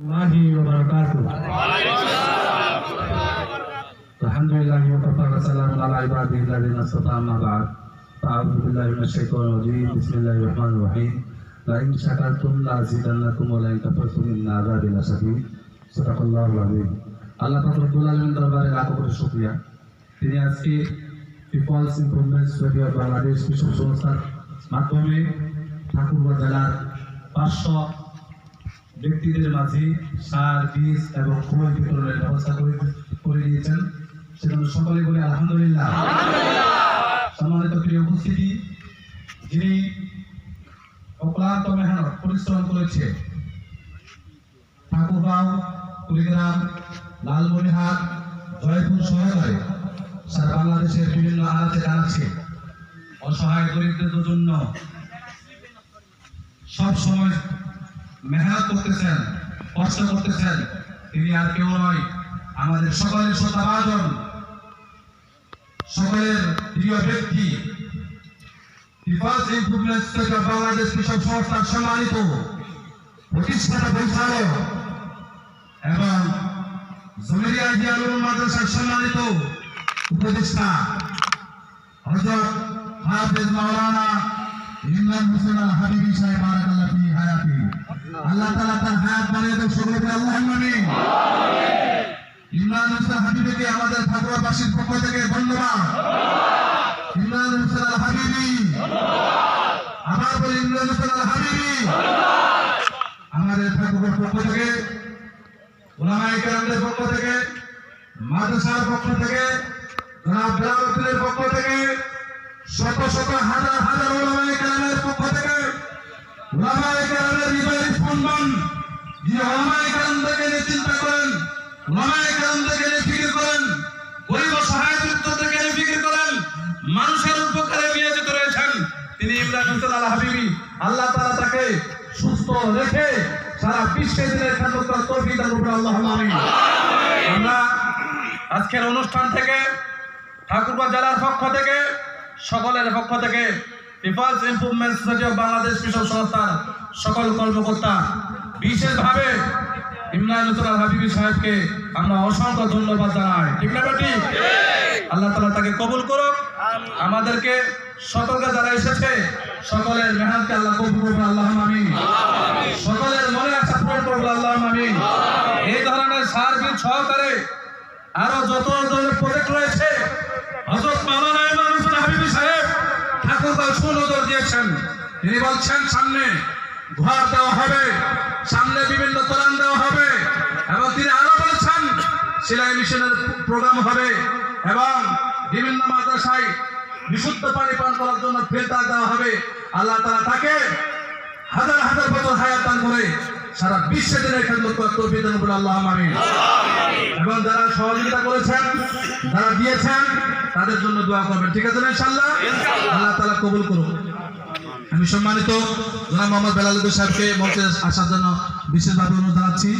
আলহামদুলিল্লাহি ওয়া কাফা ওয়া সালামুন আলা ইবাদিল্লাযিনা ইসতাফা আম্মা বা'দ আউযু বিল্লাহি মিনাশ শাইতানির রাজীম বিসমিল্লাহির রহমানির রহিম লা ইন শাকারতুম লা আযীদান্নাকুম ওয়া লা ইন কাফারতুম ইন্না আযাবি লাশাদীদ সাদাকাল্লাহুল আযীম। আল্লাহ পাক রব্বুল আলামিনের দরবারে লাখ কোটি শুকরিয়া, তিনি আজকে people's improvement society of Bangladesh কৃষক সংস্থার মাধ্যমে ঠাকুরগাঁও জেলার 500 ব্যক্তিদের মাঝে সার, বীজ এবং খোল বিতরণের ব্যবস্থা করে দিয়েছেন। সেজন্য সকলে বলে আলহামদুলিল্লাহ। সম্মানিত প্রিয় উপস্থিতি, যিনি অক্লান্ত মেহনত পরিশ্রম করেছে ঠাকুরগাঁও, কুড়িগ্রাম, লালমনিরহাট, জয়পুর সহকারে সারা বাংলাদেশের বিভিন্ন আনাচে কানাচে অসহায় দরিদ্রদের জন্য সব সময় মেহনত করতেছেন, কষ্ট করতেছেন, তিনি আর কেউ নয়, আমাদের সকলের শ্রদ্ধাভাজন, সকলের প্রিয় ব্যক্তি, people's improvement society of Bangladesh কৃষক সংস্থার সম্মানিত প্রতিষ্ঠাতা পরিচালক এবং জমিরিয়া জিয়াউল মাদ্রাসার সম্মানিত উপদেষ্টা হযরত হাফেজ মাওলানা ইমরান হোসেন আল হাবিবি সাহেব বারাকাল্লাহু ফি হায়াতি। আল্লাহ তাআলা তার হায়াত বাড়িয়ে দেন, সকলে বলে আল্লাহুম্মা আমিন। ইমরান হোসেন হাবিবিকে আমাদের ঠাকুরবাসীর পক্ষ থেকে ধন্যবাদ। ইমরান হোসেন আল হাবিবি, আবার বলি ইমরান হোসেন আল হাবিবি। আমাদের ঠাকুরের পক্ষ থেকে, উলামায়ে কেরামদের পক্ষ থেকে, মাদ্রাসার পক্ষ থেকে, জনাব বেলালউদ্দিনের পক্ষ থেকে, শত শত হাজার হাজার উলামায়ে কেরামের পক্ষ থেকে, উলামায়ে কেরামের হৃদয়ের স্পন্দন, যিনি উলামায়ে কেরামদেরকে নিয়ে চিন্তা করেন, উলামায়ে কেরামদেরকে নিয়ে ফিকির করেন, গরিব অসহায় দরিদ্রদেরকে নিয়ে ফিকির করেন, মানুষের উপকারে নিয়োজিত রয়েছেন, তিনি ইমরান হোসেন আল হাবিবি। আল্লাহ তাআলা তাকে সুস্থ রেখে সারা বিশ্বে দিনের খেদমত করার তৌফিক দান করুন, আল্লাহুম্মা আমিন। আমরা আজকের অনুষ্ঠান থেকে ঠাকুরগাঁও জেলার পক্ষ থেকে, সকলের পক্ষ থেকে, people's improvement society of Bangladesh কৃষক সংস্থার সকল কর্মকর্তা, বিশেষভাবে ইমরান হোসেন আল হাবিবি সাহেবকে আমরা অসংখ্য ধন্যবাদ জানাই। ঠিক না বেটি? আল্লাহ তাআলা তাকে কবুল করুক। আমাদেরকে সকলকে যারা এসেছে সকলের মেহনতকে আল্লাহ কবুল করুন, আল্লাহুম্মা আমিন। সকলের মনে আশা পূরণ করুন, আল্লাহুম্মা আমিন। এই ধরনের সার বীজ সহকারে আরো যত ধরনের প্রজেক্ট রয়েছে, হযরত মাওলানা ইমরান হোসেন হাবিবি সাহেব ঠাকুরগাঁও সুনজর দিয়েছেন। তিনি বলছেন সামনে ঘর দেওয়া হবে, সামনে বিভিন্ন তোরণ দেওয়া হবে, এবং তিনি আরো বলেছেন সেলাই মিশনের প্রোগ্রাম হবে, এবং বিভিন্ন মাদ্রাসায় বিশুদ্ধ পানি পান করার জন্য ফিল্টার দেওয়া হবে। আল্লাহ তাআলা তাকে হাজার হাজার বছর হায়াত দান করে সারা বিশ্বে দিনের খেদমত করার তৌফিক দান করুন, আল্লাহুম্মা আমিন। এবং যারা সহযোগিতা করেছেন, যারা দিয়েছেন, তাদের জন্য দোয়া করবেন। ঠিক আছে না ইনশাআল্লাহ? আল্লাহ তাআলা কবুল করুন। আমি সম্মানিত জনাব মোহাম্মদ বেলালউদ্দিন সাহেবকে মঞ্চে আসার জন্য বিশেষভাবে অনুরোধ জানাচ্ছি।